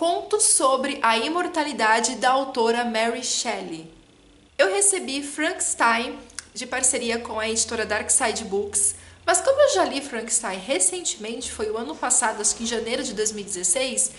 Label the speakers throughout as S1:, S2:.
S1: Contos sobre a Imortalidade da autora Mary Shelley. Eu recebi Frankenstein de parceria com a editora Darkside Books, mas como eu já li Frankenstein recentemente, foi o ano passado, acho que em janeiro de 2016,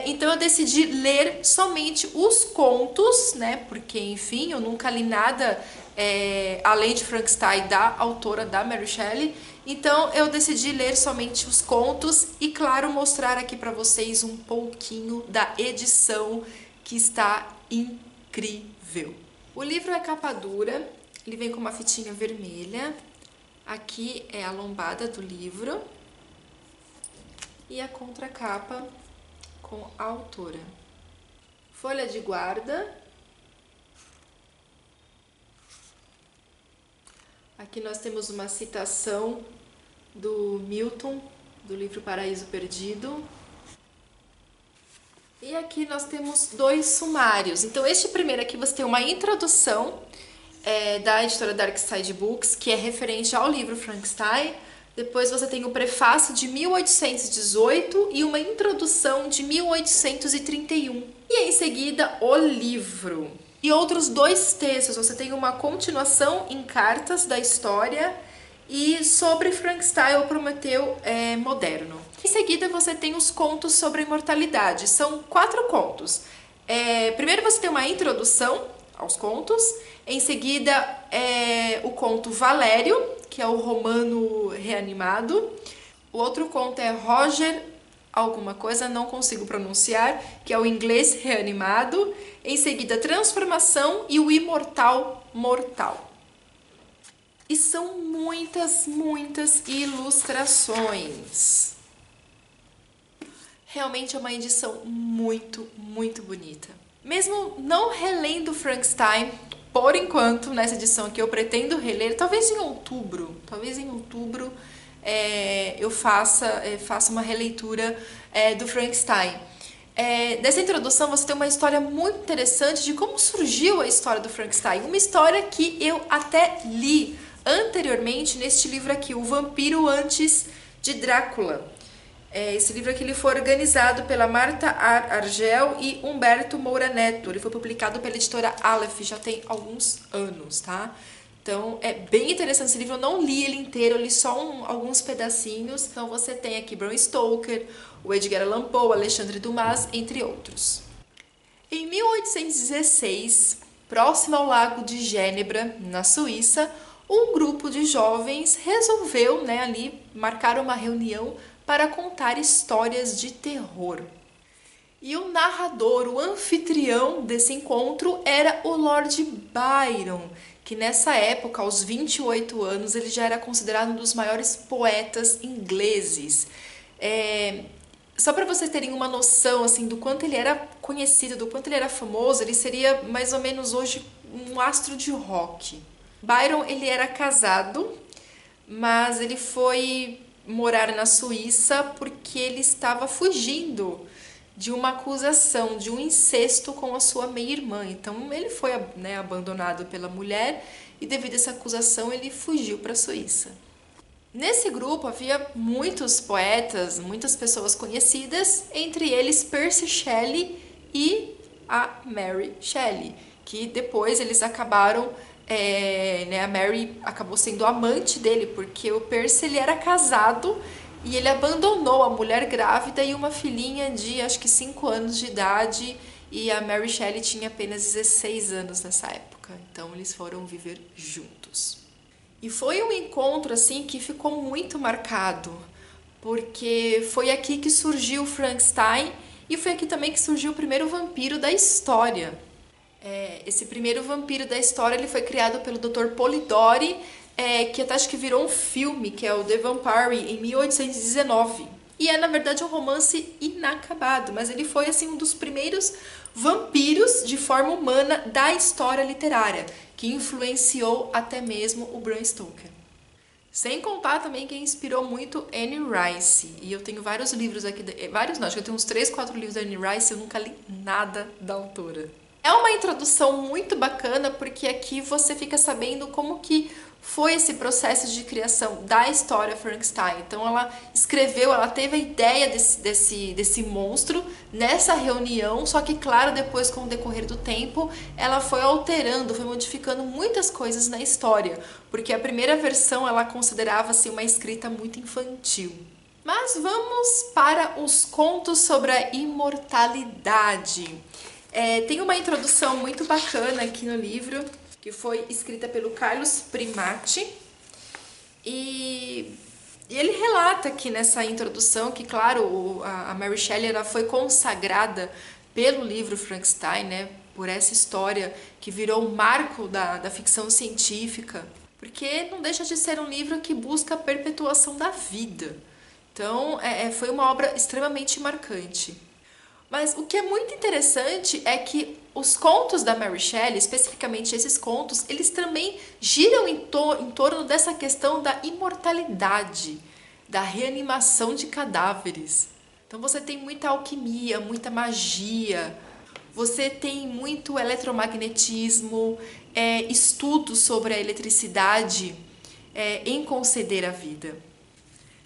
S1: então eu decidi ler somente os contos, né? Porque, enfim, eu nunca li nada além de Frankenstein da autora da Mary Shelley. Então eu decidi ler somente os contos e, claro, mostrar aqui para vocês um pouquinho da edição, que está incrível. O livro é capa dura, ele vem com uma fitinha vermelha. Aqui é a lombada do livro e a contracapa com a autora. Folha de guarda. Aqui nós temos uma citação do Milton, do livro Paraíso Perdido. E aqui nós temos dois sumários. Então este primeiro aqui você tem uma introdução da editora Darkside Books, que é referente ao livro Frankenstein. Depois você tem o prefácio de 1818 e uma introdução de 1831. E em seguida o livro. E outros dois textos, você tem uma continuação em cartas da história e sobre Frankenstein, o Prometeu moderno. Em seguida você tem os contos sobre a imortalidade, são 4 contos. Primeiro você tem uma introdução aos contos, em seguida o conto Valério, que é o romano reanimado. O outro conto é Roger alguma coisa, não consigo pronunciar, que é o inglês reanimado. Em seguida, Transformação e o Imortal Mortal. E são muitas ilustrações. Realmente é uma edição muito bonita. Mesmo não relendo Frankenstein, por enquanto, nessa edição que eu pretendo reler, talvez em outubro eu faça uma releitura do Frankenstein. Nessa introdução você tem uma história muito interessante de como surgiu a história do Frankenstein. Uma história que eu até li anteriormente neste livro aqui, O Vampiro Antes de Drácula. Esse livro aqui ele foi organizado pela Marta Argel e Humberto Moura Neto. Ele foi publicado pela editora Aleph, já tem alguns anos, tá? Então é bem interessante esse livro, eu não li ele inteiro, eu li só alguns pedacinhos. Então você tem aqui Bram Stoker, o Edgar Allan Poe, Alexandre Dumas, entre outros. Em 1816, próximo ao lago de Gênebra, na Suíça, um grupo de jovens resolveu, ali, marcar uma reunião para contar histórias de terror. E o narrador, o anfitrião desse encontro era o Lord Byron, que nessa época, aos 28 anos, ele já era considerado um dos maiores poetas ingleses. Só para vocês terem uma noção assim, do quanto ele era conhecido, do quanto ele era famoso, ele seria mais ou menos hoje um astro de rock. Byron ele era casado, mas ele foi morar na Suíça porque ele estava fugindo de uma acusação de um incesto com a sua meia-irmã. Então ele foi abandonado pela mulher e devido a essa acusação ele fugiu para a Suíça. Nesse grupo havia muitos poetas, muitas pessoas conhecidas, entre eles Percy Shelley e a Mary Shelley, que depois eles acabaram a Mary acabou sendo amante dele, porque o Percy ele era casado e ele abandonou a mulher grávida e uma filhinha de acho que 5 anos de idade, e a Mary Shelley tinha apenas 16 anos nessa época, então eles foram viver juntos. E foi um encontro assim que ficou muito marcado, porque foi aqui que surgiu o Frankenstein e foi aqui também que surgiu o primeiro vampiro da história. Esse primeiro vampiro da história ele foi criado pelo Dr. Polidori, que até acho que virou um filme, que é o The Vampire, em 1819. E é, na verdade, um romance inacabado, mas ele foi assim, um dos primeiros vampiros de forma humana da história literária, que influenciou até mesmo o Bram Stoker. Sem contar também que inspirou muito Anne Rice. E eu tenho vários livros aqui, acho que eu tenho uns 3, 4 livros da Anne Rice, eu nunca li nada da autora. É uma introdução muito bacana, porque aqui você fica sabendo como que foi esse processo de criação da história Frankenstein. Então ela escreveu, ela teve a ideia desse monstro nessa reunião, só que claro, depois com o decorrer do tempo, ela foi alterando, foi modificando muitas coisas na história, porque a primeira versão ela considerava-se uma escrita muito infantil. Mas vamos para os contos sobre a imortalidade. Tem uma introdução muito bacana aqui no livro, que foi escrita pelo Carlos Primati, e ele relata aqui nessa introdução que, claro, a Mary Shelley ela foi consagrada pelo livro Frankenstein, né, por essa história que virou o marco da ficção científica, porque não deixa de ser um livro que busca a perpetuação da vida. Então, foi uma obra extremamente marcante. Mas o que é muito interessante é que os contos da Mary Shelley, especificamente esses contos, eles também giram em torno dessa questão da imortalidade, da reanimação de cadáveres. Então você tem muita alquimia, muita magia, você tem muito eletromagnetismo, estudos sobre a eletricidade em conceder a vida.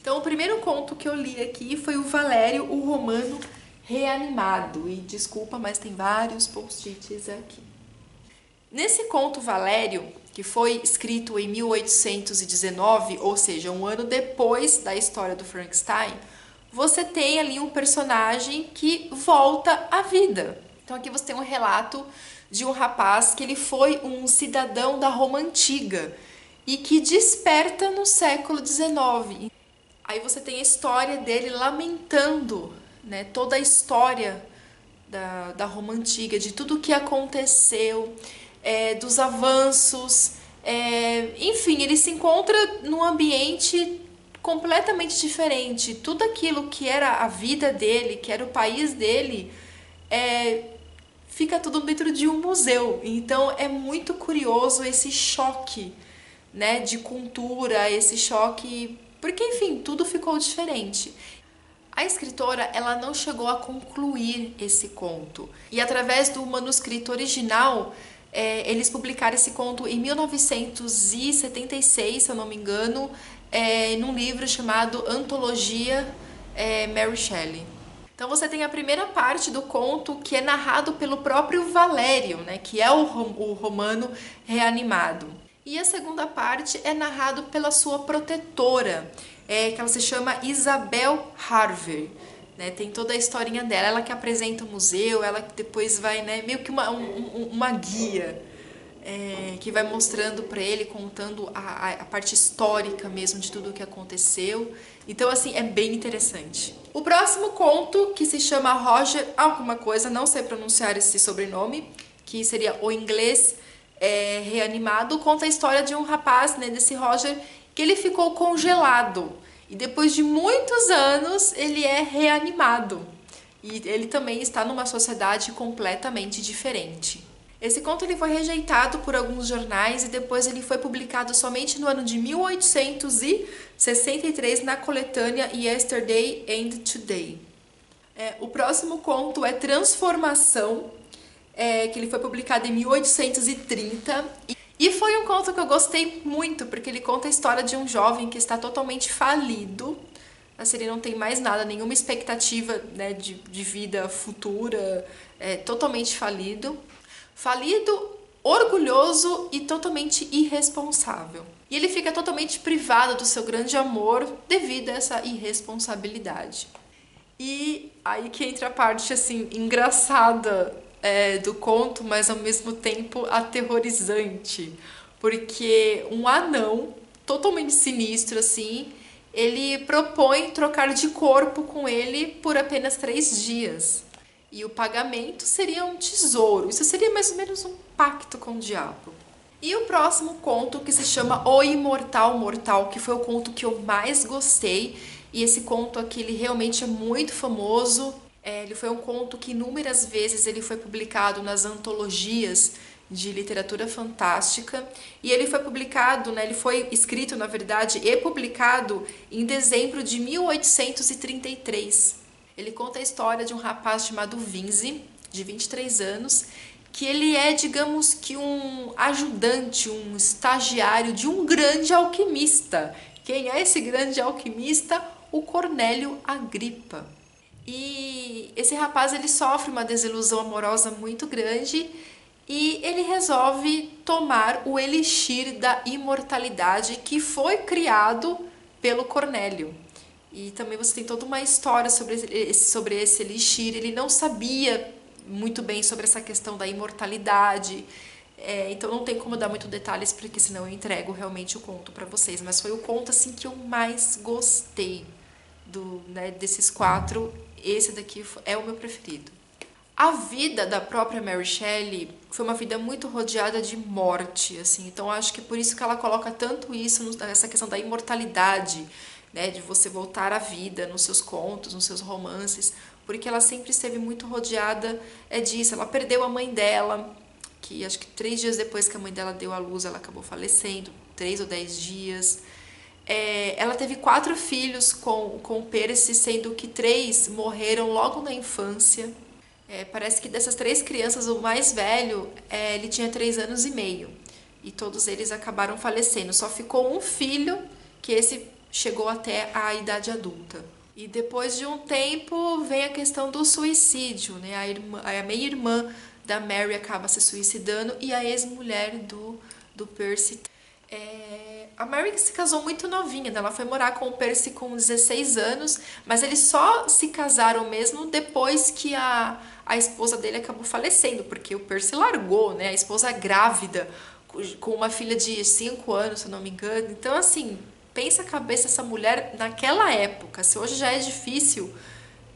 S1: Então o primeiro conto que eu li aqui foi o Valério, o Romano Reanimado, e desculpa, mas tem vários post-its aqui. Nesse conto Valério, que foi escrito em 1819, ou seja, um ano depois da história do Frankenstein, você tem ali um personagem que volta à vida. Então aqui você tem um relato de um rapaz que ele foi um cidadão da Roma Antiga e que desperta no século XIX. Aí você tem a história dele lamentando, né, toda a história da Roma Antiga, de tudo o que aconteceu, dos avanços, enfim, ele se encontra num ambiente completamente diferente. Tudo aquilo que era a vida dele, que era o país dele, fica tudo dentro de um museu. Então é muito curioso esse choque, né, de cultura, esse choque, porque enfim, tudo ficou diferente. A escritora ela não chegou a concluir esse conto, e através do manuscrito original, eles publicaram esse conto em 1976, se eu não me engano, num livro chamado Antologia Mary Shelley. Então você tem a primeira parte do conto que é narrado pelo próprio Valério, né, que é o romano reanimado. E a segunda parte é narrado pela sua protetora, que ela se chama Isabel Harvey, né? Tem toda a historinha dela, ela que apresenta o museu, ela que depois vai, né, meio que uma guia, que vai mostrando para ele, contando a parte histórica mesmo de tudo o que aconteceu. Então, assim, é bem interessante. O próximo conto, que se chama Roger alguma coisa, não sei pronunciar esse sobrenome, que seria o inglês reanimado, conta a história de um rapaz, né, desse Roger, que ele ficou congelado e depois de muitos anos ele é reanimado e ele também está numa sociedade completamente diferente. Esse conto ele foi rejeitado por alguns jornais e depois ele foi publicado somente no ano de 1863 na coletânea Yesterday and Today. O próximo conto é Transformação, que ele foi publicado em 1830 e foi um conto que eu gostei muito, porque ele conta a história de um jovem que está totalmente falido. Assim, ele não tem mais nada, nenhuma expectativa, né, de vida futura, totalmente falido. Falido, orgulhoso e totalmente irresponsável. E ele fica totalmente privado do seu grande amor devido a essa irresponsabilidade. E aí que entra a parte, assim, engraçada do conto, mas ao mesmo tempo aterrorizante, porque um anão totalmente sinistro, assim, ele propõe trocar de corpo com ele por apenas 3 dias, e o pagamento seria um tesouro. Isso seria mais ou menos um pacto com o diabo. E o próximo conto, que se chama O Imortal Mortal, que foi o conto que eu mais gostei, e esse conto aqui ele realmente é muito famoso. Ele foi um conto que inúmeras vezes ele foi publicado nas antologias de literatura fantástica, e ele foi publicado, né, ele foi escrito, na verdade, e publicado em dezembro de 1833. Ele conta a história de um rapaz chamado Vinzi, de 23 anos, que ele é, digamos que um ajudante, um estagiário de um grande alquimista. Quem é esse grande alquimista? O Cornélio Agripa. E esse rapaz ele sofre uma desilusão amorosa muito grande e ele resolve tomar o elixir da imortalidade que foi criado pelo Cornélio. E também você tem toda uma história sobre esse elixir. Ele não sabia muito bem sobre essa questão da imortalidade. Então não tem como dar muito detalhes, porque senão eu entrego realmente o conto para vocês. Mas foi o conto assim que eu mais gostei desses 4. Esse daqui é o meu preferido. A vida da própria Mary Shelley foi uma vida muito rodeada de morte, assim. Então acho que por isso que ela coloca tanto isso, essa questão da imortalidade, né, de você voltar à vida nos seus contos, nos seus romances, porque ela sempre esteve muito rodeada disso. Ela perdeu a mãe dela, que acho que 3 dias depois que a mãe dela deu à luz, ela acabou falecendo, 3 ou 10 dias. Ela teve 4 filhos com Percy, sendo que 3 morreram logo na infância. Parece que dessas 3 crianças, o mais velho, ele tinha 3 anos e meio. E todos eles acabaram falecendo. Só ficou um filho, que esse chegou até a idade adulta. E depois de um tempo vem a questão do suicídio, né? A meia-irmã da Mary acaba se suicidando e a ex-mulher do Percy. A Mary se casou muito novinha, né? Ela foi morar com o Percy com 16 anos, mas eles só se casaram mesmo depois que a esposa dele acabou falecendo, porque o Percy largou, né? A esposa grávida, com uma filha de 5 anos, se eu não me engano. Então, assim, pensa a cabeça dessa mulher naquela época. Se hoje já é difícil,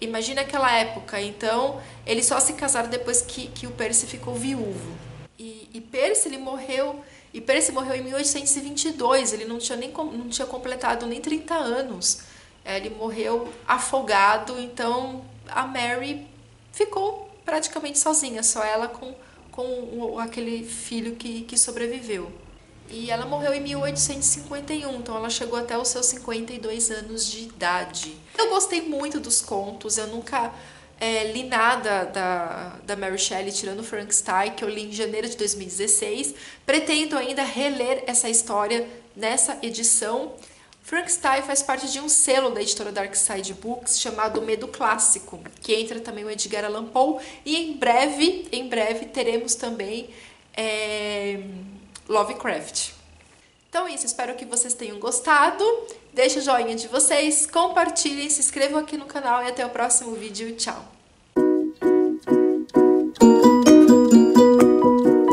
S1: imagina aquela época. Então, eles só se casaram depois que o Percy ficou viúvo. E Percy, ele morreu... E Percy morreu em 1822, ele não tinha completado nem 30 anos. Ele morreu afogado, então a Mary ficou praticamente sozinha, só ela com aquele filho que sobreviveu. E ela morreu em 1851, então ela chegou até os seus 52 anos de idade. Eu gostei muito dos contos, eu nunca li nada da Mary Shelley, tirando Frankenstein, que eu li em janeiro de 2016. Pretendo ainda reler essa história nessa edição. Frankenstein faz parte de um selo da editora Dark Side Books chamado Medo Clássico, que entra também o Edgar Allan Poe, e em breve teremos também Lovecraft. Então é isso, espero que vocês tenham gostado. Deixe o joinha de vocês, compartilhem, se inscrevam aqui no canal e até o próximo vídeo. Tchau!